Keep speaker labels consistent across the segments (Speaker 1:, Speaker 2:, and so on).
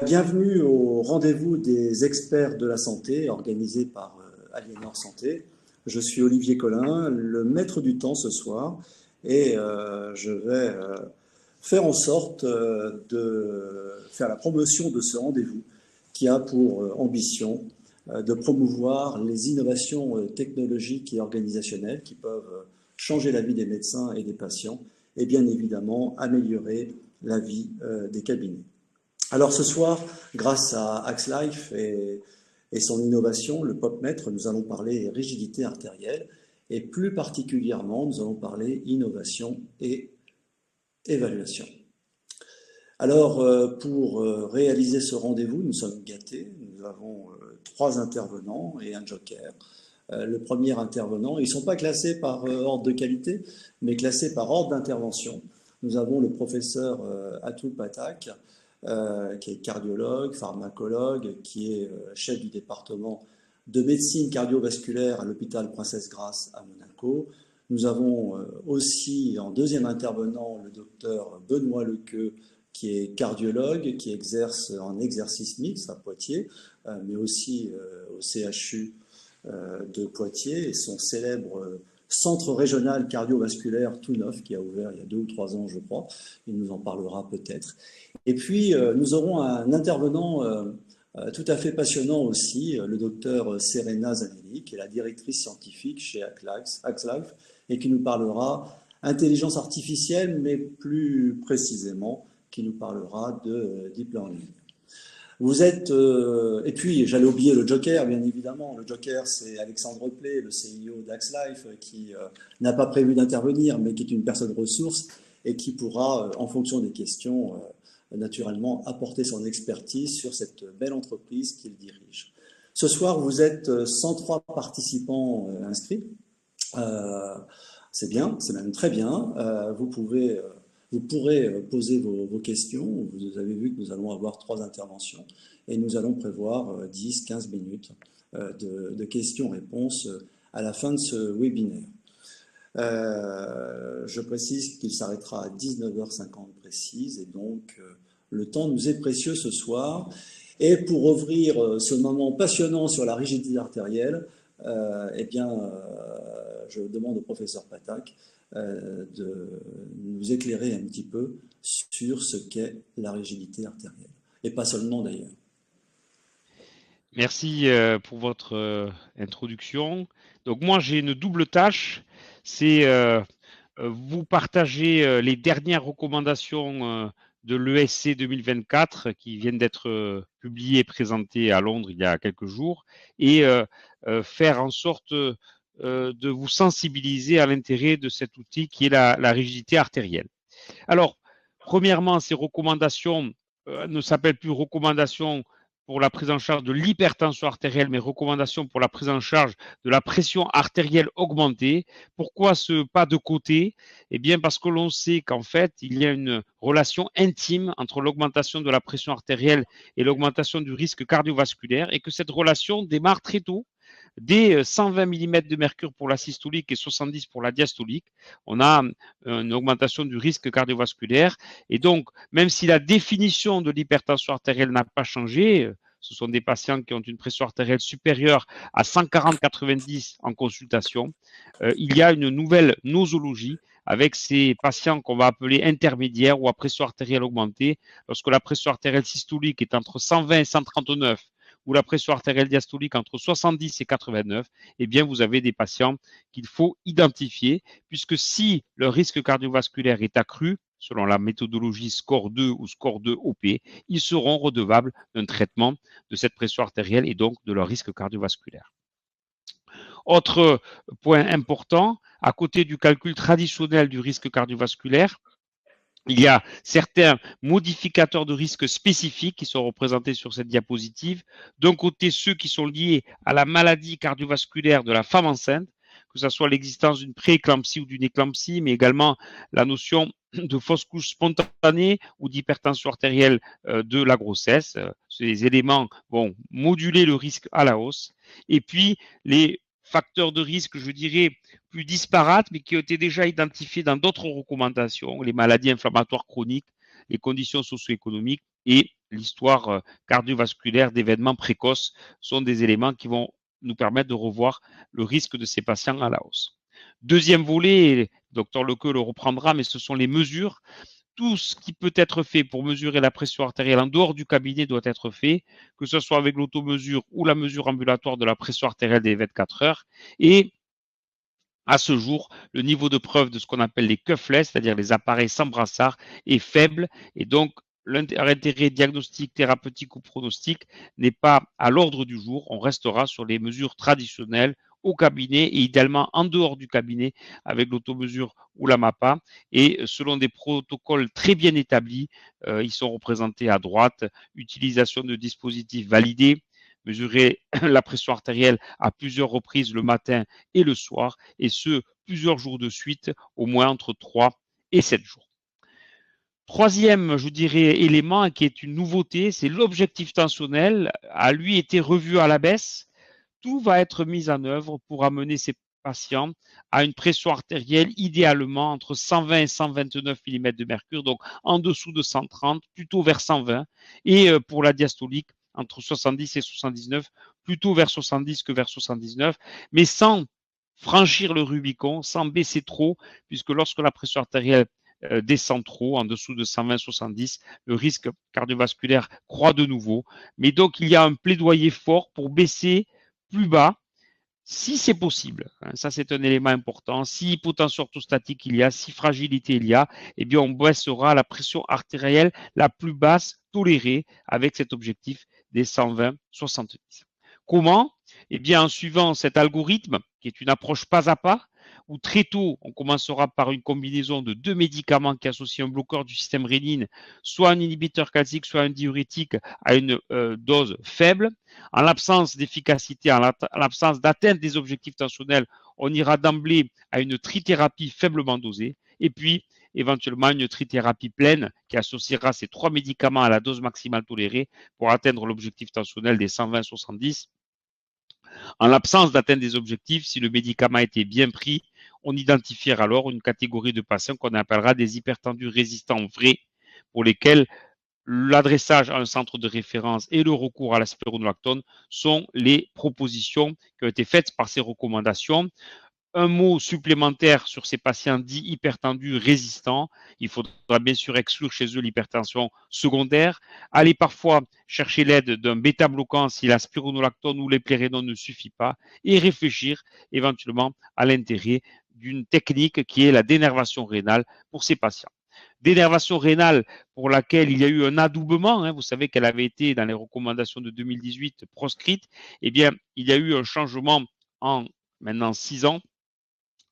Speaker 1: Bienvenue au rendez-vous des experts de la santé organisé par Aliénor Santé. Je suis Olivier Collin, le maître du temps ce soir, et je vais faire en sorte de faire la promotion de ce rendez-vous qui a pour ambition de promouvoir les innovations technologiques et organisationnelles qui peuvent changer la vie des médecins et des patients et bien évidemment améliorer la vie des cabinets. Alors ce soir, grâce à AxLife et son innovation, le PopMètre, nous allons parler rigidité artérielle et plus particulièrement, nous allons parler innovation et évaluation. Alors pour réaliser ce rendez-vous, nous sommes gâtés, nous avons 3 intervenants et un joker. Le premier intervenant, ils ne sont pas classés par ordre de qualité, mais classés par ordre d'intervention. Nous avons le professeur Atul Pathak, qui est cardiologue, pharmacologue, qui est chef du département de médecine cardiovasculaire à l'hôpital Princesse Grace à Monaco. Nous avons aussi en deuxième intervenant le docteur Benoît Lequeux, qui est cardiologue, qui exerce en exercice mixte à Poitiers, mais aussi au CHU de Poitiers et son célèbre centre régional cardiovasculaire tout neuf qui a ouvert il y a 2 ou 3 ans, je crois. Il nous en parlera peut-être. Et puis, nous aurons un intervenant tout à fait passionnant aussi, le docteur Serena Zanelli, qui est la directrice scientifique chez AxLife et qui nous parlera intelligence artificielle, mais plus précisément, qui nous parlera de deep learning. Vous êtes, et puis j'allais oublier le joker, bien évidemment. Le joker, c'est Alexandre Play, le CEO d'AxLife, qui n'a pas prévu d'intervenir, mais qui est une personne ressource et qui pourra, en fonction des questions, naturellement apporter son expertise sur cette belle entreprise qu'il dirige. Ce soir, vous êtes 103 participants inscrits. C'est bien, c'est même très bien. Vous pourrez poser vos questions. Vous avez vu que nous allons avoir 3 interventions et nous allons prévoir 10-15 minutes de questions-réponses à la fin de ce webinaire. Je précise qu'il s'arrêtera à 19h50 précise et donc le temps nous est précieux ce soir. Et pour ouvrir ce moment passionnant sur la rigidité artérielle, je demande au professeur Pathak de nous éclairer un petit peu sur ce qu'est la rigidité artérielle. Et pas seulement d'ailleurs.
Speaker 2: Merci pour votre introduction. Donc moi j'ai une double tâche, c'est vous partager les dernières recommandations de l'ESC 2024 qui viennent d'être publiées et présentées à Londres il y a quelques jours et faire en sorte de vous sensibiliser à l'intérêt de cet outil qui est la rigidité artérielle. Alors, premièrement, ces recommandations ne s'appellent plus recommandations pour la prise en charge de l'hypertension artérielle, mais recommandations pour la prise en charge de la pression artérielle augmentée. Pourquoi ce pas de côté? Eh bien, parce que l'on sait qu'en fait, il y a une relation intime entre l'augmentation de la pression artérielle et l'augmentation du risque cardiovasculaire et que cette relation démarre très tôt. Dès 120 mm de mercure pour la systolique et 70 pour la diastolique, on a une augmentation du risque cardiovasculaire. Et donc, même si la définition de l'hypertension artérielle n'a pas changé, ce sont des patients qui ont une pression artérielle supérieure à 140/90 en consultation, il y a une nouvelle nosologie avec ces patients qu'on va appeler intermédiaires ou à pression artérielle augmentée. Lorsque la pression artérielle systolique est entre 120 et 139, ou la pression artérielle diastolique entre 70 et 89, eh bien, vous avez des patients qu'il faut identifier, puisque si le risque cardiovasculaire est accru, selon la méthodologie score 2 ou score 2 OP, ils seront redevables d'un traitement de cette pression artérielle et donc de leur risque cardiovasculaire. Autre point important, à côté du calcul traditionnel du risque cardiovasculaire, il y a certains modificateurs de risque spécifiques qui sont représentés sur cette diapositive. D'un côté, ceux qui sont liés à la maladie cardiovasculaire de la femme enceinte, que ce soit l'existence d'une prééclampsie ou d'une éclampsie, mais également la notion de fausse couche spontanée ou d'hypertension artérielle de la grossesse. Ces éléments vont moduler le risque à la hausse. Et puis, les facteurs de risque, je dirais, plus disparates, mais qui ont été déjà identifiés dans d'autres recommandations, les maladies inflammatoires chroniques, les conditions socio-économiques et l'histoire cardiovasculaire d'événements précoces sont des éléments qui vont nous permettre de revoir le risque de ces patients à la hausse. Deuxième volet, Dr Lequeux le reprendra, mais ce sont les mesures. Tout ce qui peut être fait pour mesurer la pression artérielle en dehors du cabinet doit être fait, que ce soit avec l'automesure ou la mesure ambulatoire de la pression artérielle des 24 heures. Et à ce jour, le niveau de preuve de ce qu'on appelle les cuffless, c'est-à-dire les appareils sans brassard, est faible. Et donc, l'intérêt diagnostique, thérapeutique ou pronostique n'est pas à l'ordre du jour. On restera sur les mesures traditionnelles au cabinet et idéalement en dehors du cabinet avec l'automesure ou la MAPA. Et selon des protocoles très bien établis, ils sont représentés à droite, utilisation de dispositifs validés, mesurer la pression artérielle à plusieurs reprises le matin et le soir, et ce, plusieurs jours de suite, au moins entre 3 et 7 jours. Troisième, je dirais, élément qui est une nouveauté, c'est l'objectif tensionnel a lui été revu à la baisse. Tout va être mis en œuvre pour amener ces patients à une pression artérielle idéalement entre 120 et 129 mm de mercure, donc en dessous de 130, plutôt vers 120, et pour la diastolique, entre 70 et 79, plutôt vers 70 que vers 79, mais sans franchir le Rubicon, sans baisser trop, puisque lorsque la pression artérielle descend trop, en dessous de 120-70, le risque cardiovasculaire croît de nouveau. Mais donc, il y a un plaidoyer fort pour baisser plus bas, si c'est possible. Ça, c'est un élément important. Si hypotension orthostatique il y a, si fragilité il y a, eh bien, on baissera la pression artérielle la plus basse tolérée avec cet objectif des 120-70. Comment? Eh bien, en suivant cet algorithme, qui est une approche pas à pas, où très tôt, on commencera par une combinaison de 2 médicaments qui associent un bloqueur du système rénine, soit un inhibiteur calcique, soit un diurétique à une dose faible. En l'absence d'efficacité, en l'absence d'atteinte des objectifs tensionnels, on ira d'emblée à une trithérapie faiblement dosée. Et puis, éventuellement, une trithérapie pleine qui associera ces 3 médicaments à la dose maximale tolérée pour atteindre l'objectif tensionnel des 120-70. En l'absence d'atteinte des objectifs, si le médicament était bien pris, on identifiera alors une catégorie de patients qu'on appellera des hypertendus résistants vrais, pour lesquels l'adressage à un centre de référence et le recours à la spironolactone sont les propositions qui ont été faites par ces recommandations. Un mot supplémentaire sur ces patients dits hypertendus résistants. Il faudra bien sûr exclure chez eux l'hypertension secondaire. Aller parfois chercher l'aide d'un bêta-bloquant si la spironolactone ou l'éplérénone ne suffit pas et réfléchir éventuellement à l'intérêt d'une technique qui est la dénervation rénale pour ces patients. Dénervation rénale pour laquelle il y a eu un adoubement, vous savez qu'elle avait été dans les recommandations de 2018 proscrite, eh bien, il y a eu un changement en maintenant 6 ans,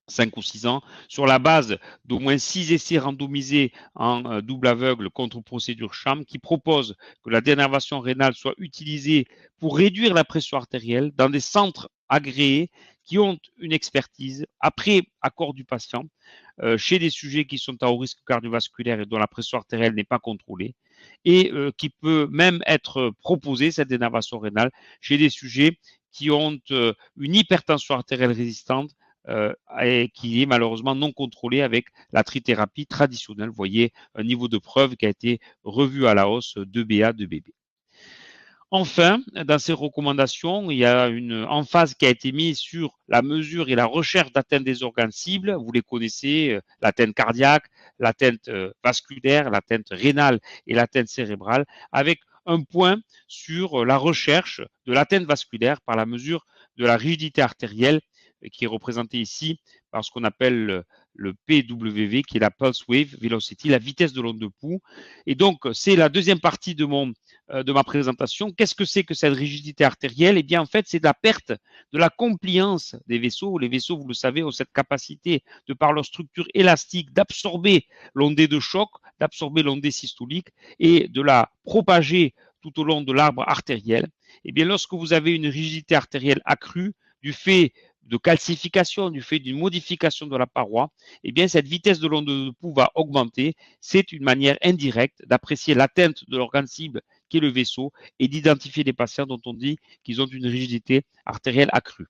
Speaker 2: 5 ou 6 ans, sur la base d'au moins 6 essais randomisés en double aveugle contre procédure Sham qui propose que la dénervation rénale soit utilisée pour réduire la pression artérielle dans des centres agréés qui ont une expertise après accord du patient chez des sujets qui sont à haut risque cardiovasculaire et dont la pression artérielle n'est pas contrôlée et qui peut même être proposée, cette dénervation rénale, chez des sujets qui ont une hypertension artérielle résistante et qui est malheureusement non contrôlée avec la trithérapie traditionnelle. Vous voyez un niveau de preuve qui a été revu à la hausse de BA, de BB. Enfin, dans ces recommandations, il y a une emphase qui a été mise sur la mesure et la recherche d'atteinte des organes cibles. Vous les connaissez, l'atteinte cardiaque, l'atteinte vasculaire, l'atteinte rénale et l'atteinte cérébrale, avec un point sur la recherche de l'atteinte vasculaire par la mesure de la rigidité artérielle qui est représentée ici par ce qu'on appelle le PWV, qui est la Pulse Wave Velocity, la vitesse de l'onde de pouls. Et donc, c'est la deuxième partie de ma présentation. Qu'est-ce que c'est que cette rigidité artérielle? Eh bien, en fait, c'est de la perte de la compliance des vaisseaux. Les vaisseaux, vous le savez, ont cette capacité, de par leur structure élastique, d'absorber l'ondée de choc, d'absorber l'ondée systolique et de la propager tout au long de l'arbre artériel. Eh bien, lorsque vous avez une rigidité artérielle accrue, du fait de calcification, du fait d'une modification de la paroi, eh bien, cette vitesse de l'onde de pouls va augmenter. C'est une manière indirecte d'apprécier l'atteinte de l'organe cible qui est le vaisseau et d'identifier des patients dont on dit qu'ils ont une rigidité artérielle accrue.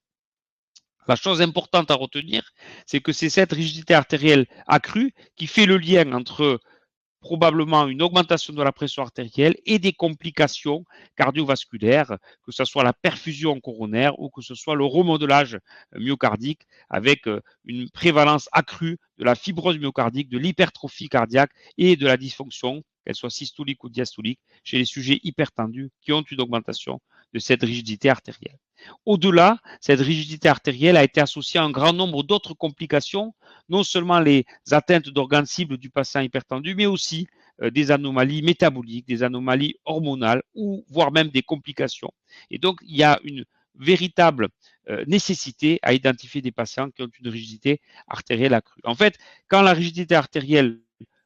Speaker 2: La chose importante à retenir, c'est que c'est cette rigidité artérielle accrue qui fait le lien entre probablement une augmentation de la pression artérielle et des complications cardiovasculaires, que ce soit la perfusion coronaire ou que ce soit le remodelage myocardique avec une prévalence accrue de la fibrose myocardique, de l'hypertrophie cardiaque et de la dysfonction, qu'elle soit systolique ou diastolique, chez les sujets hypertendus qui ont une augmentation de cette rigidité artérielle. Au-delà, cette rigidité artérielle a été associée à un grand nombre d'autres complications, non seulement les atteintes d'organes cibles du patient hypertendu, mais aussi des anomalies métaboliques, des anomalies hormonales ou voire même des complications. Et donc, il y a une véritable nécessité à identifier des patients qui ont une rigidité artérielle accrue. En fait, quand la rigidité artérielle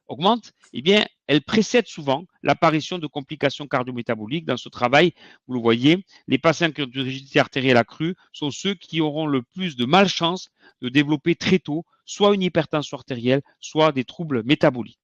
Speaker 2: augmente, eh bien, elle précède souvent l'apparition de complications cardio-métaboliques. Dans ce travail, vous le voyez, les patients qui ont une rigidité artérielle accrue sont ceux qui auront le plus de malchance de développer très tôt soit une hypertension artérielle, soit des troubles métaboliques.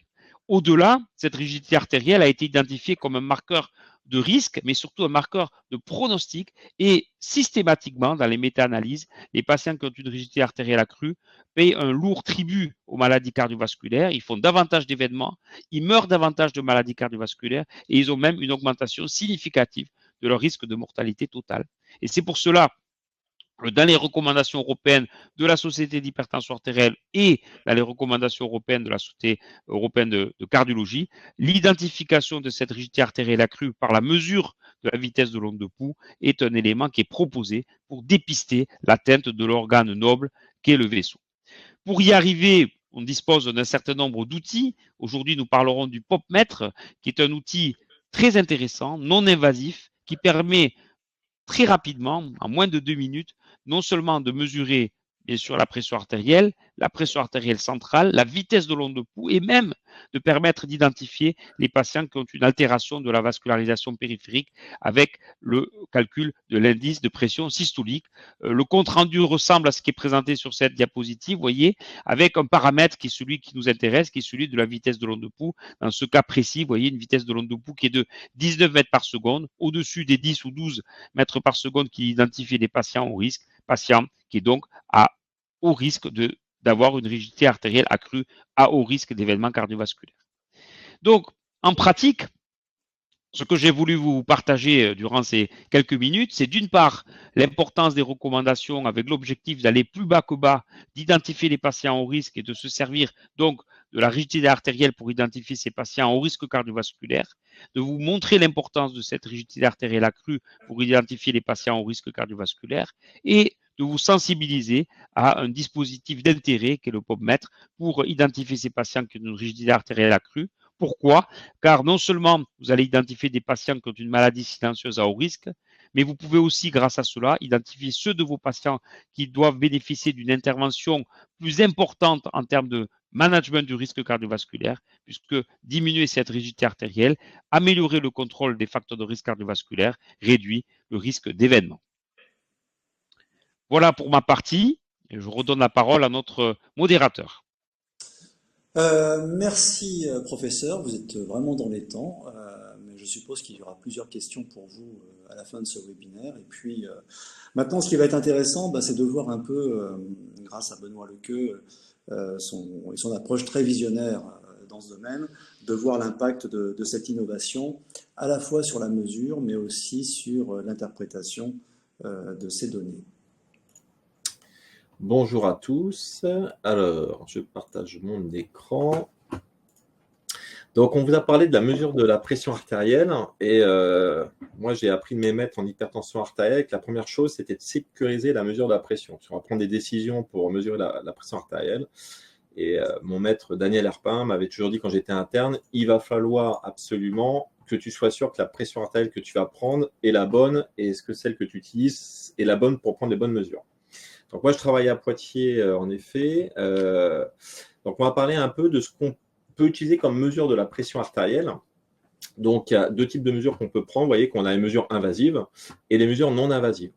Speaker 2: Au-delà, cette rigidité artérielle a été identifiée comme un marqueur de risque, mais surtout un marqueur de pronostic. Et systématiquement, dans les méta-analyses, les patients qui ont une rigidité artérielle accrue payent un lourd tribut aux maladies cardiovasculaires. Ils font davantage d'événements, ils meurent davantage de maladies cardiovasculaires et ils ont même une augmentation significative de leur risque de mortalité totale. Et c'est pour cela dans les recommandations européennes de la Société d'hypertension artérielle et dans les recommandations européennes de la Société européenne de cardiologie, l'identification de cette rigidité artérielle accrue par la mesure de la vitesse de l'onde de pouls est un élément qui est proposé pour dépister l'atteinte de l'organe noble qu'est le vaisseau. Pour y arriver, on dispose d'un certain nombre d'outils. Aujourd'hui, nous parlerons du POP-mètre, qui est un outil très intéressant, non invasif, qui permet très rapidement, en moins de 2 minutes, non seulement de mesurer bien sûr la pression artérielle centrale, la vitesse de l'onde de pouls et même de permettre d'identifier les patients qui ont une altération de la vascularisation périphérique avec le calcul de l'indice de pression systolique. Le compte-rendu ressemble à ce qui est présenté sur cette diapositive, vous voyez, avec un paramètre qui est celui qui nous intéresse, qui est celui de la vitesse de l'onde de pouls. Dans ce cas précis, vous voyez une vitesse de l'onde de pouls qui est de 19 mètres par seconde, au-dessus des 10 ou 12 mètres par seconde qui identifient des patients au risque, patient qui est donc au risque d'avoir une rigidité artérielle accrue, à haut risque d'événements cardiovasculaires. Donc, en pratique, ce que j'ai voulu vous partager durant ces quelques minutes, c'est d'une part l'importance des recommandations avec l'objectif d'aller plus bas que bas, d'identifier les patients au risque et de se servir donc de la rigidité artérielle pour identifier ces patients au risque cardiovasculaire, de vous montrer l'importance de cette rigidité artérielle accrue pour identifier les patients au risque cardiovasculaire et de vous sensibiliser à un dispositif d'intérêt qui est le POP-mètre pour identifier ces patients qui ont une rigidité artérielle accrue. Pourquoi? Car non seulement vous allez identifier des patients qui ont une maladie silencieuse à haut risque, mais vous pouvez aussi, grâce à cela, identifier ceux de vos patients qui doivent bénéficier d'une intervention plus importante en termes de management du risque cardiovasculaire, puisque diminuer cette rigidité artérielle, améliorer le contrôle des facteurs de risque cardiovasculaire, réduit le risque d'événement. Voilà pour ma partie. Et je redonne la parole à notre modérateur.
Speaker 1: Merci, professeur. Vous êtes vraiment dans les temps, mais je suppose qu'il y aura plusieurs questions pour vous à la fin de ce webinaire. Et puis, maintenant, ce qui va être intéressant, c'est de voir un peu, grâce à Benoît Lequeux, son approche très visionnaire dans ce domaine, de voir l'impact de cette innovation, à la fois sur la mesure, mais aussi sur l'interprétation de ces données.
Speaker 3: Bonjour à tous. Alors, je partage mon écran. Donc, on vous a parlé de la mesure de la pression artérielle. Et moi, j'ai appris de mes maîtres en hypertension artérielle que la première chose, c'était de sécuriser la mesure de la pression. On va prendre des décisions pour mesurer la pression artérielle. Et mon maître Daniel Herpin m'avait toujours dit quand j'étais interne, il va falloir absolument que tu sois sûr que la pression artérielle que tu vas prendre est la bonne et est-ce que celle que tu utilises est la bonne pour prendre les bonnes mesures. Donc, moi, je travaille à Poitiers, en effet. Donc, on va parler un peu de ce qu'on peut utiliser comme mesure de la pression artérielle. Donc, il y a deux types de mesures qu'on peut prendre. Vous voyez qu'on a les mesures invasives et les mesures non invasives.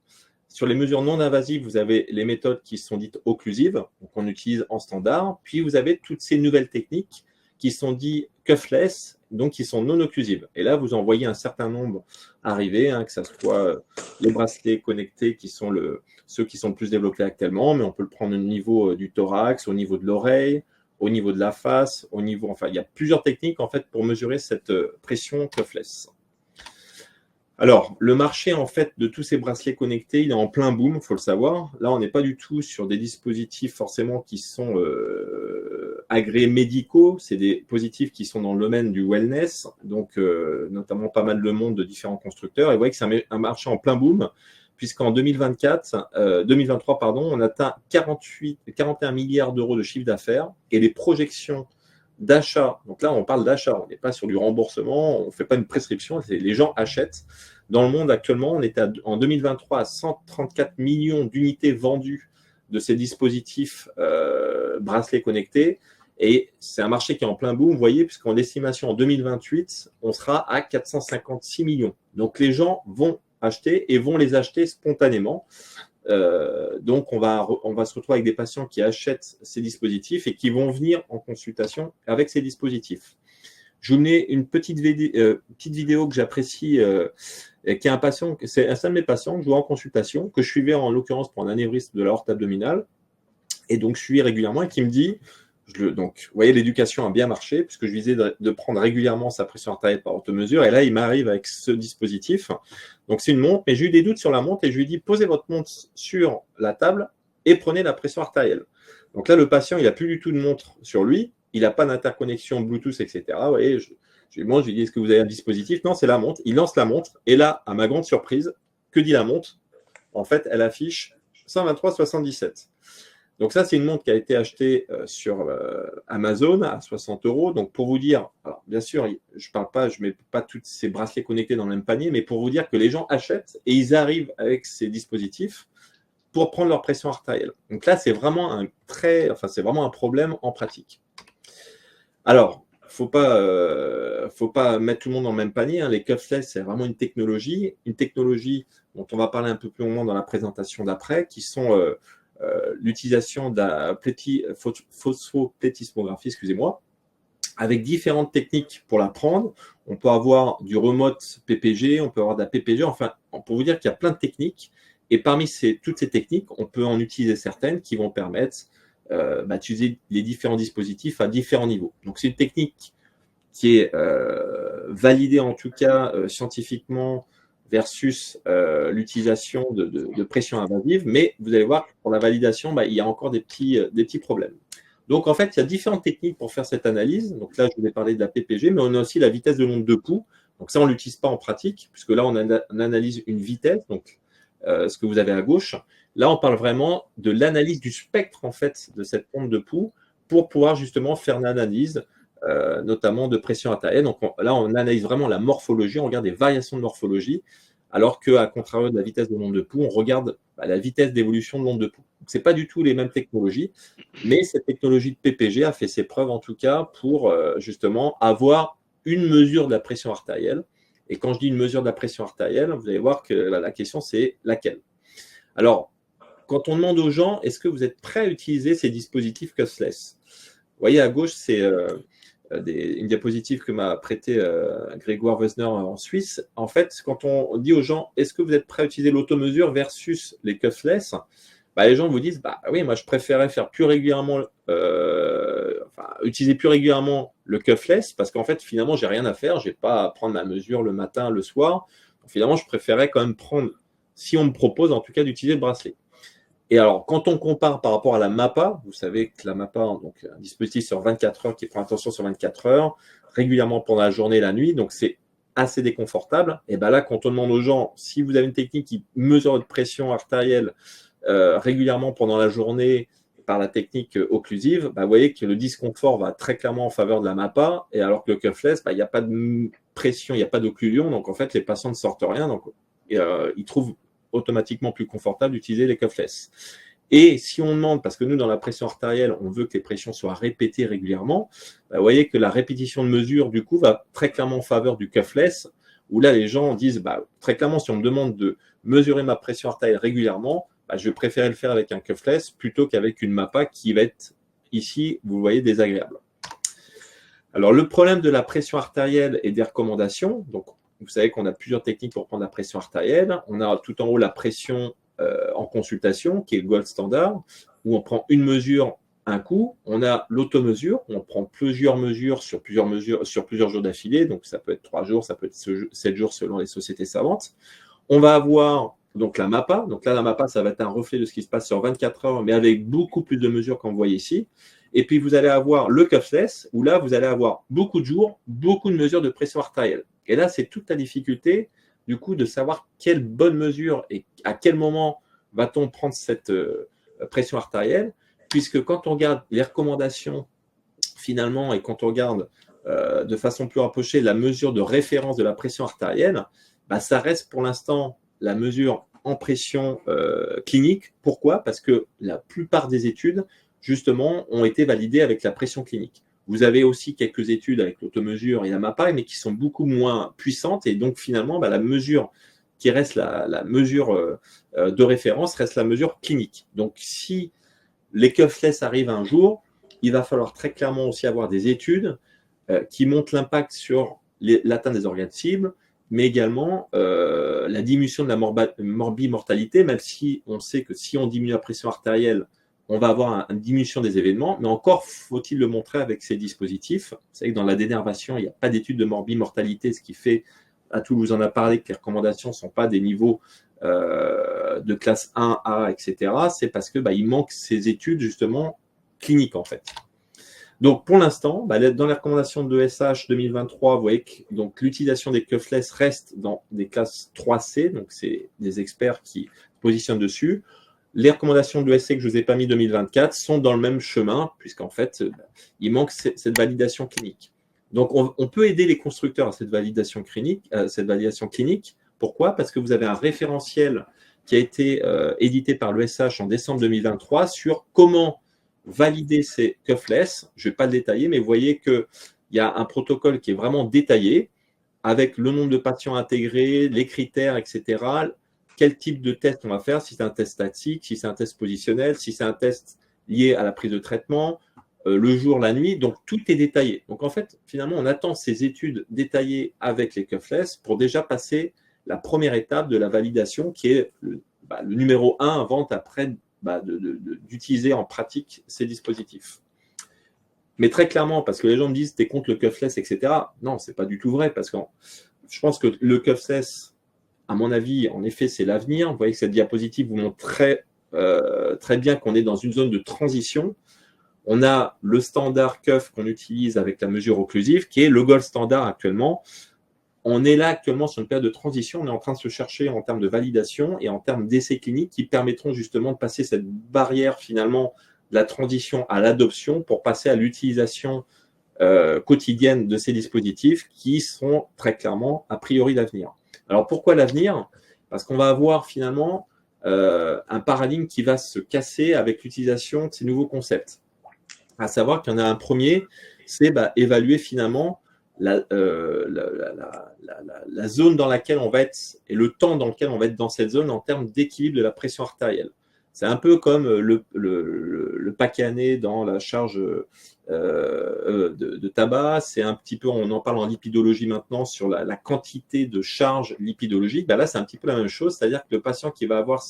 Speaker 3: Sur les mesures non invasives, vous avez les méthodes qui sont dites occlusives, qu'on utilise en standard. Puis, vous avez toutes ces nouvelles techniques qui sont dites cuffless, donc qui sont non occlusives. Et là, vous en voyez un certain nombre arriver, que ce soit les bracelets connectés qui sont ceux qui sont le plus développés actuellement, mais on peut le prendre au niveau du thorax, au niveau de l'oreille, au niveau de la face, au niveau, enfin, il y a plusieurs techniques en fait pour mesurer cette pression cuffless. Alors, le marché en fait de tous ces bracelets connectés, il est en plein boom, il faut le savoir. Là, on n'est pas du tout sur des dispositifs forcément qui sont agréés médicaux. C'est des dispositifs qui sont dans le domaine du wellness, donc notamment pas mal de monde de différents constructeurs. Et vous voyez que c'est un marché en plein boom, puisqu'en 2023, on atteint 41 milliards d'euros de chiffre d'affaires et les projections d'achat. Donc là, on parle d'achat, on n'est pas sur du remboursement, on ne fait pas une prescription, les gens achètent. Dans le monde actuellement, on était en 2023 à 134 millions d'unités vendues de ces dispositifs bracelets connectés. Et c'est un marché qui est en plein boom, vous voyez, puisqu'en estimation en 2028, on sera à 456 millions. Donc les gens vont acheter et vont les acheter spontanément. Donc, on va se retrouver avec des patients qui achètent ces dispositifs et qui vont venir en consultation avec ces dispositifs. Je vous mets une petite vidéo que j'apprécie, qui est un patient, c'est un de mes patients que je vois en consultation, que je suivais en l'occurrence pour un anévrisme de l'aorte abdominale, et donc je suis régulièrement et qui me dit, donc vous voyez, l'éducation a bien marché puisque je lui disais de prendre régulièrement sa pression artérielle par automesure, et là il m'arrive avec ce dispositif. Donc c'est une montre, mais j'ai eu des doutes sur la montre et je lui dis posez votre montre sur la table et prenez la pression artérielle. Donc là le patient il n'a plus du tout de montre sur lui, il n'a pas d'interconnexion Bluetooth, etc. Vous voyez, je lui dis est-ce que vous avez un dispositif? Non, c'est la montre. Il lance la montre et là, à ma grande surprise, que dit la montre? En fait, elle affiche 123,77. Donc ça, c'est une montre qui a été achetée sur Amazon à 60 €. Donc pour vous dire, alors bien sûr, je ne mets pas tous ces bracelets connectés dans le même panier, mais pour vous dire que les gens achètent et ils arrivent avec ces dispositifs pour prendre leur pression artérielle. Donc là, c'est vraiment c'est vraiment un problème en pratique. Alors, faut pas mettre tout le monde dans le même panier. Les cuffless, c'est vraiment une technologie dont on va parler un peu plus longuement dans la présentation d'après, qui sont l'utilisation de la phosphoplétismographie, excusez-moi, avec différentes techniques pour la prendre. On peut avoir du remote PPG, on peut avoir de la PPG, enfin, pour vous dire qu'il y a plein de techniques, et parmi toutes ces techniques, on peut en utiliser certaines qui vont permettre d'utiliser les différents dispositifs à différents niveaux. Donc, c'est une technique qui est validée en tout cas scientifiquement versus l'utilisation de pression invasive, mais vous allez voir que pour la validation, il y a encore des petits problèmes. Donc, en fait, il y a différentes techniques pour faire cette analyse. Donc là, je vous ai parlé de la PPG, mais on a aussi la vitesse de l'onde de pouls. Donc ça, on ne l'utilise pas en pratique, puisque là, on analyse une vitesse, donc ce que vous avez à gauche. Là, on parle vraiment de l'analyse du spectre, en fait, de cette onde de pouls pour pouvoir justement faire l'analyse notamment de pression artérielle. Donc là, on analyse vraiment la morphologie, on regarde des variations de morphologie, alors qu'à contrario de la vitesse de l'onde de pouls, on regarde la vitesse d'évolution de l'onde de pouls. Ce n'est pas du tout les mêmes technologies, mais cette technologie de PPG a fait ses preuves en tout cas pour justement avoir une mesure de la pression artérielle. Et quand je dis une mesure de la pression artérielle, vous allez voir que la question c'est laquelle. Alors, quand on demande aux gens, est-ce que vous êtes prêts à utiliser ces dispositifs cuffless? Vous voyez à gauche, c'est une diapositive que m'a prêté Grégoire Wesner en Suisse. En fait, quand on dit aux gens, est-ce que vous êtes prêts à utiliser l'automesure versus les cuffless, les gens vous disent, oui, moi je préférais faire plus régulièrement, utiliser plus régulièrement le cuffless parce qu'en fait, finalement, j'ai rien à faire, j'ai pas à prendre ma mesure le matin, le soir. Donc, finalement, je préférais quand même prendre, si on me propose en tout cas d'utiliser le bracelet. Et alors, quand on compare par rapport à la MAPA, vous savez que la MAPA, donc un dispositif sur 24 heures qui prend attention sur 24 heures, régulièrement pendant la journée et la nuit, donc c'est assez déconfortable. Et bien là, quand on demande aux gens, si vous avez une technique qui mesure votre pression artérielle régulièrement pendant la journée par la technique occlusive, vous voyez que le disconfort va très clairement en faveur de la MAPA, et alors que le cuffless, il n'y a pas de pression, il n'y a pas d'occlusion, donc en fait, les patients ne sortent rien, donc ils trouvent automatiquement plus confortable d'utiliser les cuffless. Et si on demande, parce que nous, dans la pression artérielle, on veut que les pressions soient répétées régulièrement, vous voyez que la répétition de mesure, du coup, va très clairement en faveur du cuffless, où là, les gens disent, très clairement, si on me demande de mesurer ma pression artérielle régulièrement, je préférais le faire avec un cuffless plutôt qu'avec une MAPA qui va être, ici, vous voyez, désagréable. Alors, le problème de la pression artérielle et des recommandations, donc, vous savez qu'on a plusieurs techniques pour prendre la pression artérielle. On a tout en haut la pression en consultation, qui est le gold standard, où on prend une mesure un coup. On a l'automesure, on prend plusieurs mesures sur plusieurs jours d'affilée, donc ça peut être 3 jours, ça peut être 7 jours selon les sociétés savantes. On va avoir donc la MAPA. Donc là, la MAPA, ça va être un reflet de ce qui se passe sur 24 heures, mais avec beaucoup plus de mesures comme vous voyez ici. Et puis, vous allez avoir le cuffless, où là, vous allez avoir beaucoup de jours, beaucoup de mesures de pression artérielle. Et là, c'est toute la difficulté, du coup, de savoir quelle bonne mesure et à quel moment va-t-on prendre cette pression artérielle, puisque quand on regarde les recommandations, finalement, et quand on regarde de façon plus rapprochée la mesure de référence de la pression artérielle, bah, ça reste pour l'instant la mesure en pression clinique. Pourquoi? Parce que la plupart des études, justement, ont été validées avec la pression clinique. Vous avez aussi quelques études avec l'automesure et la MAPA, mais qui sont beaucoup moins puissantes. Et donc, finalement, bah, la mesure qui reste la mesure de référence reste la mesure clinique. Donc, si les cuffless arrivent un jour, il va falloir très clairement aussi avoir des études qui montrent l'impact sur l'atteinte des organes cibles, mais également la diminution de la morbimortalité, même si on sait que si on diminue la pression artérielle, on va avoir une diminution des événements, mais encore faut-il le montrer avec ces dispositifs. Vous savez que dans la dénervation, il n'y a pas d'étude de morbimortalité, ce qui fait, à Toulouse, on a parlé que les recommandations ne sont pas des niveaux de classe 1A, etc. C'est parce que il manque ces études justement cliniques en fait. Donc pour l'instant, dans les recommandations de ESH 2023, vous voyez que l'utilisation des cuffless reste dans des classes 3C, donc c'est des experts qui positionnent dessus. Les recommandations de l'ESC que je ne vous ai pas mis 2024 sont dans le même chemin, puisqu'en fait, il manque cette validation clinique. Donc, on peut aider les constructeurs à cette validation clinique. Pourquoi? Parce que vous avez un référentiel qui a été édité par l'ESH en décembre 2023 sur comment valider ces cuffless. Je ne vais pas le détailler, mais vous voyez qu'il y a un protocole qui est vraiment détaillé avec le nombre de patients intégrés, les critères, etc., quel type de test on va faire, si c'est un test statique, si c'est un test positionnel, si c'est un test lié à la prise de traitement, le jour, la nuit. Donc, tout est détaillé. Donc, en fait, finalement, on attend ces études détaillées avec les cuffless pour déjà passer la première étape de la validation qui est le numéro 1 avant après d'utiliser en pratique ces dispositifs. Mais très clairement, parce que les gens me disent, t'es contre le cuffless, etc. Non, c'est pas du tout vrai, parce que je pense que le cuffless, à mon avis, en effet, c'est l'avenir. Vous voyez que cette diapositive vous montre très bien qu'on est dans une zone de transition. On a le standard cuff qu'on utilise avec la mesure occlusive, qui est le gold standard actuellement. On est là actuellement sur une période de transition. On est en train de se chercher en termes de validation et en termes d'essais cliniques qui permettront justement de passer cette barrière finalement de la transition à l'adoption pour passer à l'utilisation quotidienne de ces dispositifs qui sont très clairement a priori l'avenir. Alors pourquoi l'avenir? Parce qu'on va avoir finalement un paradigme qui va se casser avec l'utilisation de ces nouveaux concepts. À savoir qu'il y en a un premier, c'est évaluer finalement la zone dans laquelle on va être et le temps dans lequel on va être dans cette zone en termes d'équilibre de la pression artérielle. C'est un peu comme le paquet année dans la charge de tabac. C'est un petit peu, on en parle en lipidologie maintenant sur la quantité de charge lipidologique. Là, c'est un petit peu la même chose, c'est-à-dire que le patient qui va avoir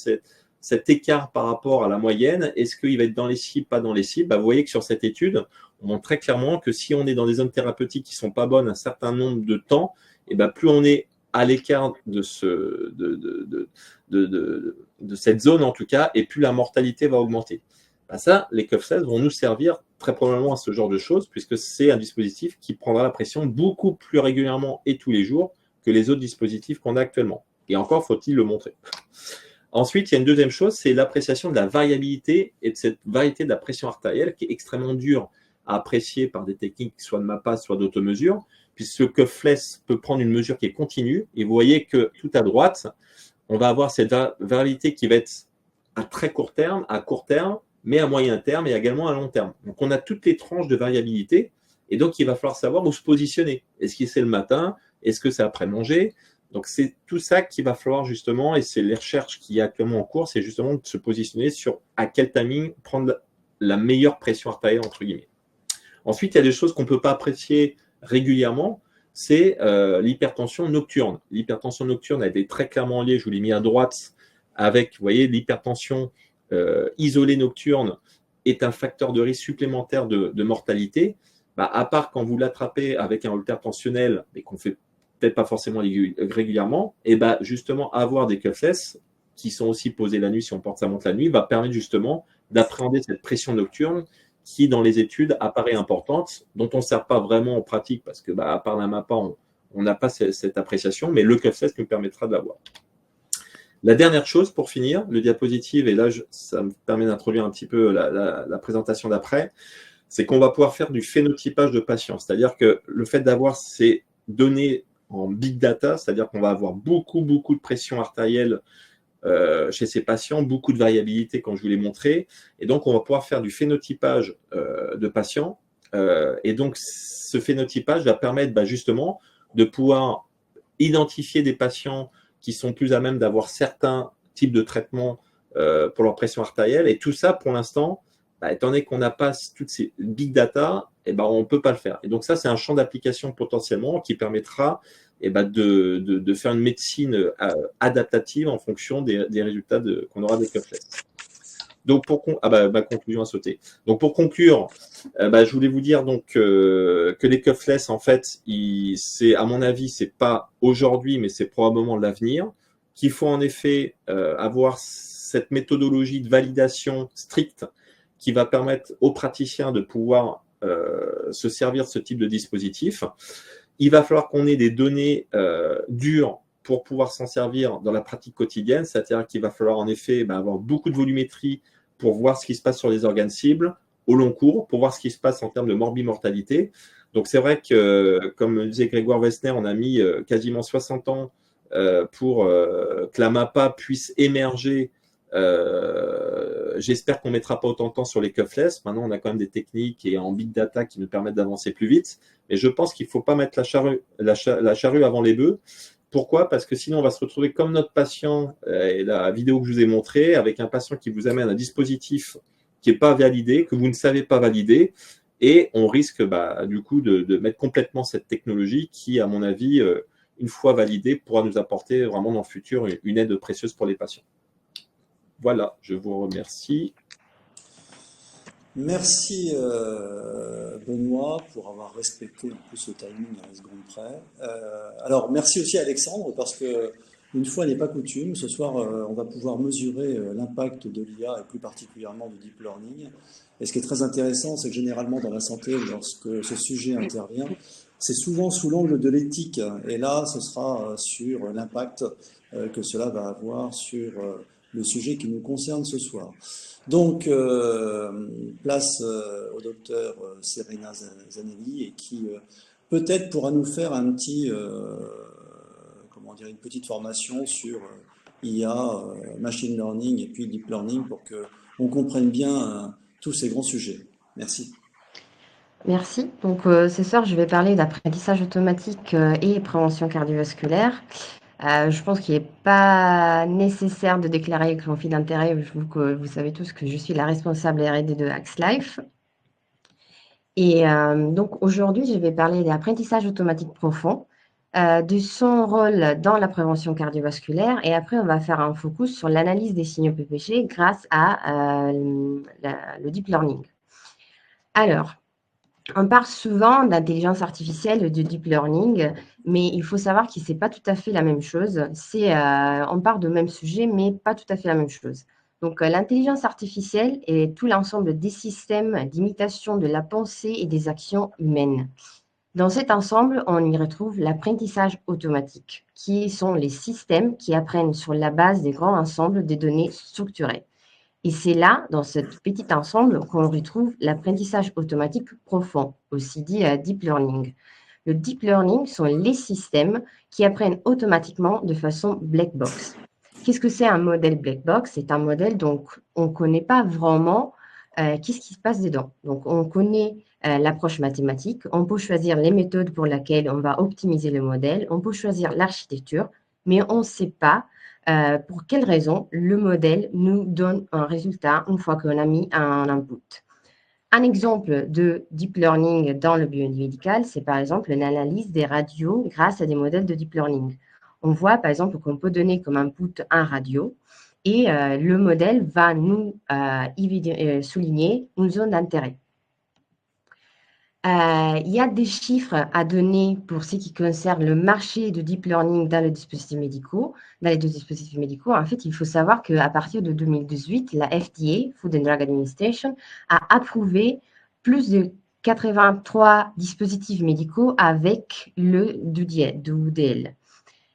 Speaker 3: cet écart par rapport à la moyenne, est-ce qu'il va être dans les cibles, pas dans les cibles? Vous voyez que sur cette étude, on montre très clairement que si on est dans des zones thérapeutiques qui ne sont pas bonnes un certain nombre de temps, plus on est à l'écart de cette zone en tout cas, et plus la mortalité va augmenter. Ça, les cuffless vont nous servir très probablement à ce genre de choses, puisque c'est un dispositif qui prendra la pression beaucoup plus régulièrement et tous les jours que les autres dispositifs qu'on a actuellement. Et encore, faut-il le montrer. Ensuite, il y a une deuxième chose, c'est l'appréciation de la variabilité et de cette variété de la pression artérielle qui est extrêmement dure à apprécier par des techniques soit de MAPA, soit d'automesure, puisque le cuffless peut prendre une mesure qui est continue. Et vous voyez que tout à droite, on va avoir cette variabilité qui va être à très court terme, mais à moyen terme et également à long terme. Donc, on a toutes les tranches de variabilité et donc, il va falloir savoir où se positionner. Est-ce que c'est le matin? Est-ce que c'est après manger? Donc, c'est tout ça qu'il va falloir justement, et c'est les recherches qui y a actuellement en cours, c'est justement de se positionner sur à quel timing prendre la meilleure pression artérielle, entre guillemets. Ensuite, il y a des choses qu'on ne peut pas apprécier régulièrement, c'est l'hypertension nocturne. L'hypertension nocturne a été très clairement liée, je vous l'ai mis à droite, avec, vous voyez, l'hypertension isolée nocturne est un facteur de risque supplémentaire de mortalité, bah, à part quand vous l'attrapez avec un holter tensionnel, et qu'on fait peut-être pas forcément régulièrement, et bah, justement, avoir des cuffless qui sont aussi posés la nuit, si on porte sa montre la nuit, va permettre justement d'appréhender cette pression nocturne qui, dans les études, apparaît importante, dont on ne sert pas vraiment en pratique, parce que, bah, à part la MAPA, on n'a pas cette appréciation, mais le cuffless nous permettra de l'avoir. La dernière chose, pour finir, le diapositive, et là, ça me permet d'introduire un petit peu la présentation d'après, c'est qu'on va pouvoir faire du phénotypage de patients. C'est-à-dire que le fait d'avoir ces données en big data, c'est-à-dire qu'on va avoir beaucoup de pression artérielle chez ces patients, beaucoup de variabilité, comme je vous l'ai montré, et donc on va pouvoir faire du phénotypage de patients, et donc ce phénotypage va permettre justement de pouvoir identifier des patients qui sont plus à même d'avoir certains types de traitements pour leur pression artérielle, et tout ça pour l'instant, étant donné qu'on n'a pas toutes ces big data, on ne peut pas le faire. Et donc ça, c'est un champ d'application potentiellement qui permettra de faire une médecine adaptative en fonction des résultats qu'on aura des cuffless. Donc, ma conclusion a sauté. Donc, pour conclure, je voulais vous dire donc, que les cuffless, en fait, à mon avis, c'est pas aujourd'hui, mais c'est probablement l'avenir, qu'il faut en effet avoir cette méthodologie de validation stricte qui va permettre aux praticiens de pouvoir se servir de ce type de dispositif. Il va falloir qu'on ait des données dures pour pouvoir s'en servir dans la pratique quotidienne, c'est-à-dire qu'il va falloir en effet avoir beaucoup de volumétrie pour voir ce qui se passe sur les organes cibles au long cours, pour voir ce qui se passe en termes de morbimortalité. Donc c'est vrai que, comme disait Grégoire Wessner, on a mis quasiment 60 ans pour que la MAPA puisse émerger. J'espère qu'on ne mettra pas autant de temps sur les cuffless. Maintenant, on a quand même des techniques et en big data qui nous permettent d'avancer plus vite. Mais je pense qu'il ne faut pas mettre la charrue avant les bœufs. Pourquoi ? Parce que sinon, on va se retrouver comme notre patient, et la vidéo que je vous ai montrée, avec un patient qui vous amène un dispositif qui n'est pas validé, que vous ne savez pas valider, et on risque du coup de mettre complètement cette technologie qui, à mon avis, une fois validée, pourra nous apporter vraiment dans le futur une aide précieuse pour les patients. Voilà, je vous remercie.
Speaker 1: Merci Benoît pour avoir respecté un peu ce timing à la seconde près. Alors merci aussi Alexandre parce que une fois n'est pas coutume, ce soir on va pouvoir mesurer l'impact de l'IA et plus particulièrement du deep learning. Et ce qui est très intéressant, c'est que généralement dans la santé, lorsque ce sujet intervient, c'est souvent sous l'angle de l'éthique. Et là, ce sera sur l'impact que cela va avoir sur le sujet qui nous concerne ce soir. Donc, place au docteur Serena Zanelli et qui peut-être pourra nous faire un petit, une petite formation sur IA, machine learning et puis deep learning pour qu'on comprenne bien tous ces grands sujets. Merci.
Speaker 4: Merci. Donc, ce soir, je vais parler d'apprentissage automatique et prévention cardiovasculaire. Je pense qu'il n'est pas nécessaire de déclarer le conflit d'intérêt. Vous savez tous que je suis la responsable R&D de Axlife. Et donc, aujourd'hui, je vais parler d'apprentissage automatique profond, de son rôle dans la prévention cardiovasculaire. Et après, on va faire un focus sur l'analyse des signaux PPG grâce à le deep learning. Alors, on parle souvent d'intelligence artificielle et de deep learning, mais il faut savoir que ce n'est pas tout à fait la même chose. On parle de même sujet, mais pas tout à fait la même chose. Donc, l'intelligence artificielle est tout l'ensemble des systèmes d'imitation de la pensée et des actions humaines. Dans cet ensemble, on y retrouve l'apprentissage automatique, qui sont les systèmes qui apprennent sur la base des grands ensembles de données structurées. Et c'est là, dans ce petit ensemble, qu'on retrouve l'apprentissage automatique profond, aussi dit deep learning. Le deep learning sont les systèmes qui apprennent automatiquement de façon black box. Qu'est-ce que c'est un modèle black box ? C'est un modèle dont on ne connaît pas vraiment qu'est-ce qui se passe dedans. Donc, on connaît l'approche mathématique, on peut choisir les méthodes pour lesquelles on va optimiser le modèle, on peut choisir l'architecture, mais on ne sait pas pour quelle raison le modèle nous donne un résultat une fois qu'on a mis un input. Un exemple de deep learning dans le biomédical, c'est par exemple l'analyse des radios grâce à des modèles de deep learning. On voit par exemple qu'on peut donner comme input un radio et le modèle va nous souligner une zone d'intérêt. Il y a des chiffres à donner pour ce qui concerne le marché de deep learning dans les dispositifs médicaux. En fait, il faut savoir qu'à partir de 2018, la FDA, Food and Drug Administration, a approuvé plus de 83 dispositifs médicaux avec du DL.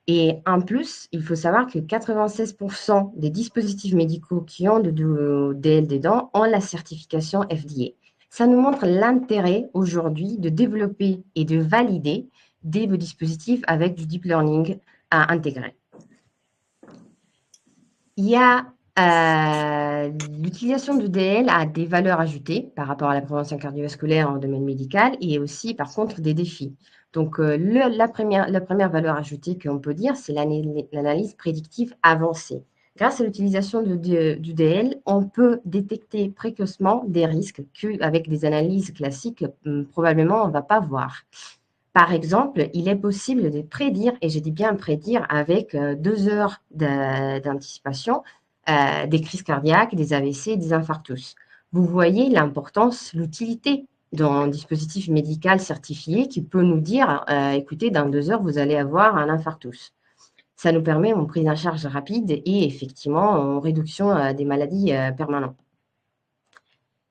Speaker 4: Et en plus, il faut savoir que 96% des dispositifs médicaux qui ont du DL dedans ont la certification FDA. Ça nous montre l'intérêt aujourd'hui de développer et de valider des dispositifs avec du deep learning à intégrer. Il y a l'utilisation du DL a des valeurs ajoutées par rapport à la prévention cardiovasculaire en domaine médical et aussi, par contre, des défis. Donc, la première valeur ajoutée qu'on peut dire, c'est l'analyse prédictive avancée. Grâce à l'utilisation du DL, on peut détecter précocement des risques qu'avec des analyses classiques, probablement, on ne va pas voir. Par exemple, il est possible de prédire, et je dis bien prédire, avec 2 heures d'anticipation, des crises cardiaques, des AVC, des infarctus. Vous voyez l'importance, l'utilité d'un dispositif médical certifié qui peut nous dire, écoutez, dans 2 heures, vous allez avoir un infarctus. Ça nous permet une prise en charge rapide et effectivement une réduction des maladies permanentes.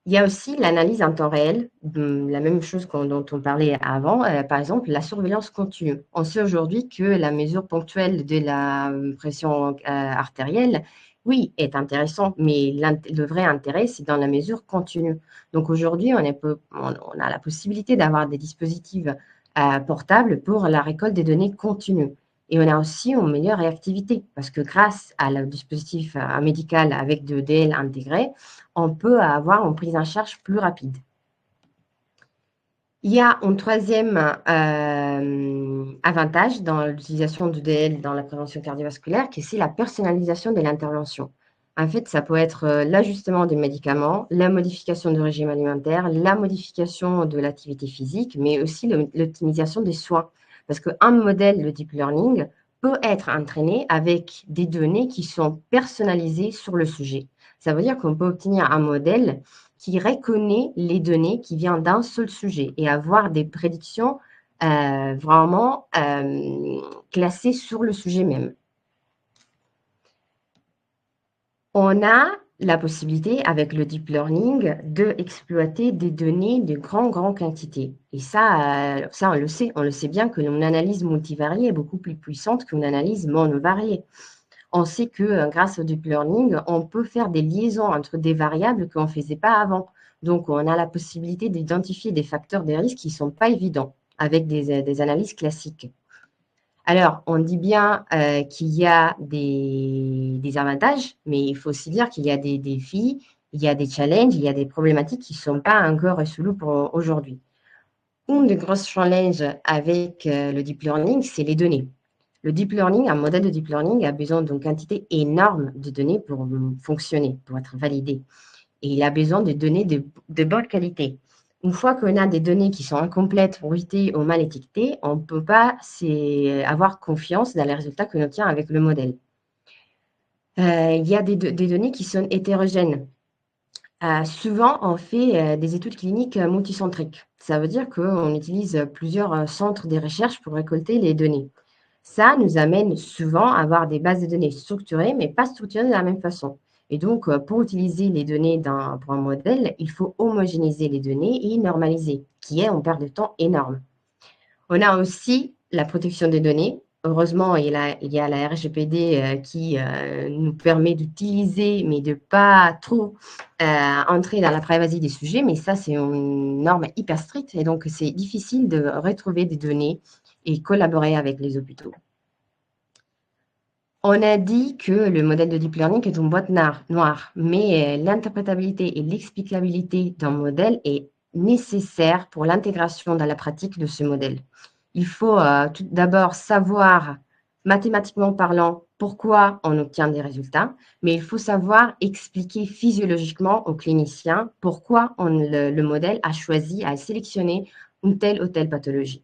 Speaker 4: Il y a aussi l'analyse en temps réel, la même chose dont on parlait avant, par exemple la surveillance continue. On sait aujourd'hui que la mesure ponctuelle de la pression artérielle, oui, est intéressant, mais le vrai intérêt, c'est dans la mesure continue. Donc aujourd'hui, on a la possibilité d'avoir des dispositifs portables pour la récolte des données continues. Et on a aussi une meilleure réactivité parce que grâce à le dispositif médical avec de DL intégré, on peut avoir une prise en charge plus rapide. Il y a un troisième avantage dans l'utilisation du DL dans la prévention cardiovasculaire, qui c'est la personnalisation de l'intervention. En fait, ça peut être l'ajustement des médicaments, la modification du régime alimentaire, la modification de l'activité physique, mais aussi l'optimisation des soins. Parce qu'un modèle de deep learning peut être entraîné avec des données qui sont personnalisées sur le sujet. Ça veut dire qu'on peut obtenir un modèle qui reconnaît les données qui viennent d'un seul sujet et avoir des prédictions vraiment classées sur le sujet même. On a la possibilité, avec le deep learning, d'exploiter des données de grande quantité. Et ça, on le sait. On le sait bien qu'une analyse multivariée est beaucoup plus puissante qu'une analyse monovariée. On sait que grâce au deep learning, on peut faire des liaisons entre des variables qu'on ne faisait pas avant. Donc, on a la possibilité d'identifier des facteurs de risque qui ne sont pas évidents avec des analyses classiques. Alors, on dit bien qu'il y a des avantages, mais il faut aussi dire qu'il y a des défis, il y a des challenges, il y a des problématiques qui ne sont pas encore résolues pour aujourd'hui. Une des grosses challenges avec le deep learning, c'est les données. Le deep learning, un modèle de deep learning a besoin d'une quantité énorme de données pour fonctionner, pour être validé. Et il a besoin de données de bonne qualité. Une fois qu'on a des données qui sont incomplètes, bruitées ou mal étiquetées, on ne peut pas avoir confiance dans les résultats qu'on obtient avec le modèle. Il y a des données qui sont hétérogènes. Souvent, on fait des études cliniques multicentriques. Ça veut dire qu'on utilise plusieurs centres de recherche pour récolter les données. Ça nous amène souvent à avoir des bases de données structurées, mais pas structurées de la même façon. Et donc, pour utiliser les données pour un modèle, il faut homogénéiser les données et normaliser, qui est une perte de temps énorme. On a aussi la protection des données. Heureusement, il y a la RGPD qui nous permet d'utiliser, mais de ne pas trop entrer dans la privacy des sujets. Mais ça, c'est une norme hyper stricte et donc c'est difficile de retrouver des données et collaborer avec les hôpitaux. On a dit que le modèle de deep learning est une boîte noire, mais l'interprétabilité et l'explicabilité d'un modèle est nécessaire pour l'intégration dans la pratique de ce modèle. Il faut tout d'abord savoir, mathématiquement parlant, pourquoi on obtient des résultats, mais il faut savoir expliquer physiologiquement aux cliniciens pourquoi le modèle a choisi, a sélectionné une telle ou telle pathologie.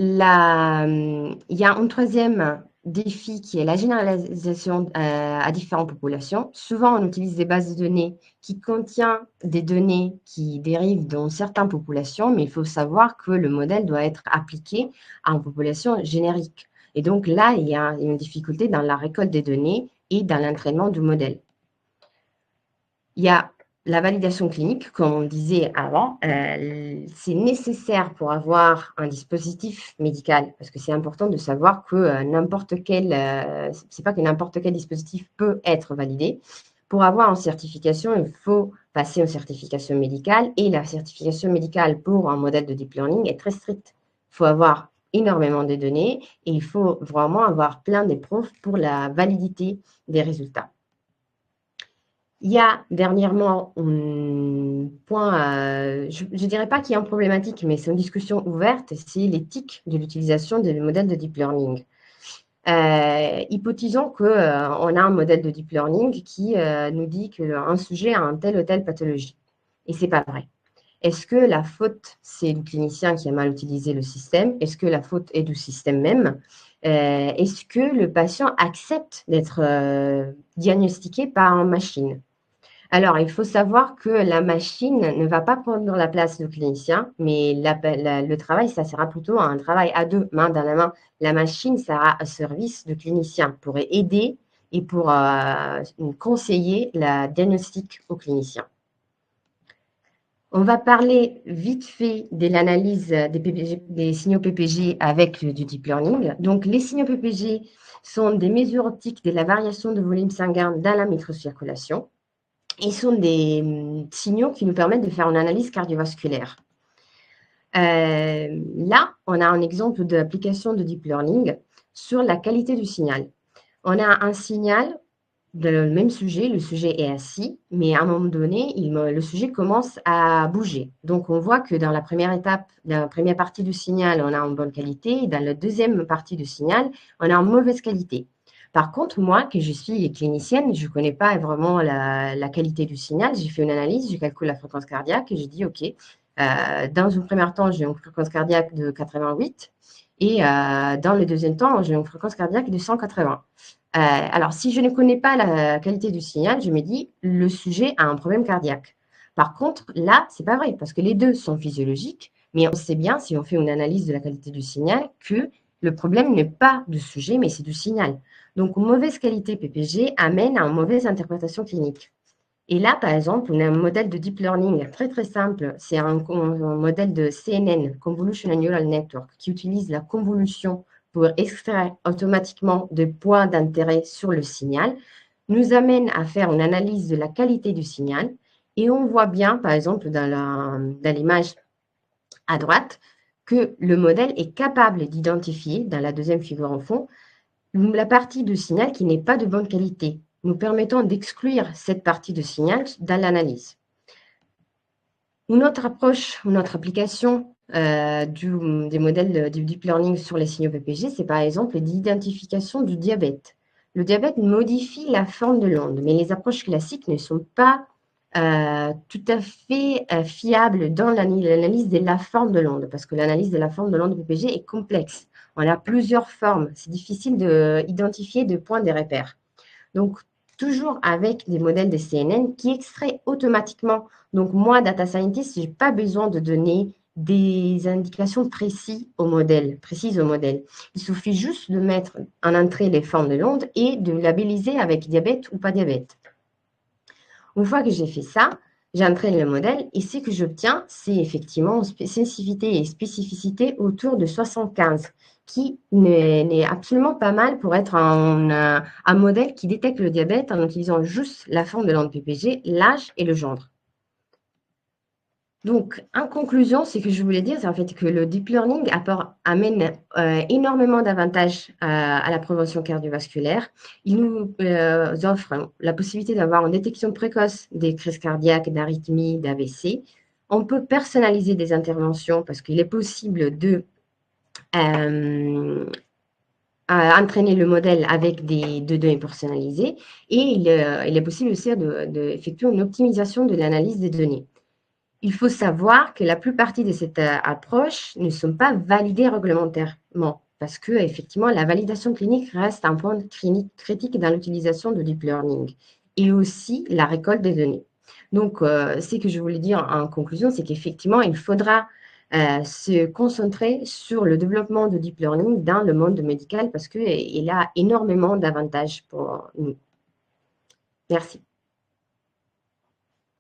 Speaker 4: Il y a un troisième défi qui est la généralisation à différentes populations. Souvent, on utilise des bases de données qui contiennent des données qui dérivent dans certaines populations, mais il faut savoir que le modèle doit être appliqué à une population générique. Et donc là, il y a une difficulté dans la récolte des données et dans l'entraînement du modèle. Il y a la validation clinique, comme on disait avant, c'est nécessaire pour avoir un dispositif médical, parce que c'est important de savoir que c'est pas que n'importe quel dispositif peut être validé. Pour avoir une certification, il faut passer une certification médicale, et la certification médicale pour un modèle de deep learning est très stricte. Il faut avoir énormément de données et il faut vraiment avoir plein de preuves pour la validité des résultats. Il y a dernièrement un point, je ne dirais pas qu'il y a une problématique, mais c'est une discussion ouverte, c'est l'éthique de l'utilisation des modèles de deep learning. Hypothésons qu'on a un modèle de deep learning qui nous dit qu'un sujet a une telle ou telle pathologie. Et ce n'est pas vrai. Est-ce que la faute, c'est le clinicien qui a mal utilisé le système? Est-ce que la faute est du système même? Est-ce que le patient accepte d'être diagnostiqué par une machine? Alors, il faut savoir que la machine ne va pas prendre la place du clinicien, mais le travail, ça sera plutôt un travail à deux, main dans la main. La machine sera au service du clinicien pour aider et pour conseiller la diagnostic au clinicien. On va parler vite fait de l'analyse des signaux PPG avec du deep learning. Donc, les signaux PPG sont des mesures optiques de la variation de volume sanguin dans la microcirculation. Ils sont des signaux qui nous permettent de faire une analyse cardiovasculaire. Là, on a un exemple d'application de deep learning sur la qualité du signal. On a un signal de le même sujet, le sujet est assis, mais à un moment donné, le sujet commence à bouger. Donc, on voit que dans la première étape, la première partie du signal, on a une bonne qualité, et dans la deuxième partie du signal, on a une mauvaise qualité. Par contre, moi, que je suis clinicienne, je ne connais pas vraiment la qualité du signal. J'ai fait une analyse, je calcule la fréquence cardiaque et j'ai dit, OK, dans un premier temps, j'ai une fréquence cardiaque de 88 et dans le deuxième temps, j'ai une fréquence cardiaque de 180. Alors, si je ne connais pas la qualité du signal, je me dis, le sujet a un problème cardiaque. Par contre, là, ce n'est pas vrai parce que les deux sont physiologiques, mais on sait bien, si on fait une analyse de la qualité du signal, que le problème n'est pas du sujet, mais c'est du signal. Donc, une mauvaise qualité PPG amène à une mauvaise interprétation clinique. Et là, par exemple, on a un modèle de deep learning très, très simple. C'est un modèle de CNN, Convolutional Neural Network, qui utilise la convolution pour extraire automatiquement des points d'intérêt sur le signal, nous amène à faire une analyse de la qualité du signal. Et on voit bien, par exemple, dans l'image à droite, que le modèle est capable d'identifier, dans la deuxième figure en fond, la partie du signal qui n'est pas de bonne qualité, nous permettant d'exclure cette partie de signal dans l'analyse. Une autre approche, une autre application des modèles du deep learning sur les signaux PPG, c'est par exemple l'identification du diabète. Le diabète modifie la forme de l'onde, mais les approches classiques ne sont pas tout à fait fiables dans l'analyse de la forme de l'onde, parce que l'analyse de la forme de l'onde PPG est complexe. On a plusieurs formes. C'est difficile d'identifier des points de repère. Donc, toujours avec des modèles de CNN qui extraient automatiquement. Donc, moi, data scientist, je n'ai pas besoin de donner des indications précises au modèle. Il suffit juste de mettre en entrée les formes de l'onde et de labelliser avec diabète ou pas diabète. Une fois que j'ai fait ça, j'entraîne le modèle et ce que j'obtiens, c'est effectivement une sensibilité et spécificité autour de 75, qui n'est absolument pas mal pour être un modèle qui détecte le diabète en utilisant juste la forme de l'onde PPG, l'âge et le genre. Donc, en conclusion, ce que je voulais dire, c'est en fait que le deep learning amène énormément d'avantages à la prévention cardiovasculaire. Il nous offre la possibilité d'avoir une détection précoce des crises cardiaques, d'arythmies, d'AVC. On peut personnaliser des interventions parce qu'il est possible de entraîner le modèle avec des données personnalisées et il est possible aussi d'effectuer une optimisation de l'analyse des données. Il faut savoir que la plupart de cette approche ne sont pas validées réglementairement. parce que effectivement, la validation clinique reste un point critique dans l'utilisation de deep learning et aussi la récolte des données. Donc, ce que je voulais dire en conclusion, c'est qu'effectivement, il faudra se concentrer sur le développement de deep learning dans le monde médical parce qu'il a énormément d'avantages pour nous. Merci.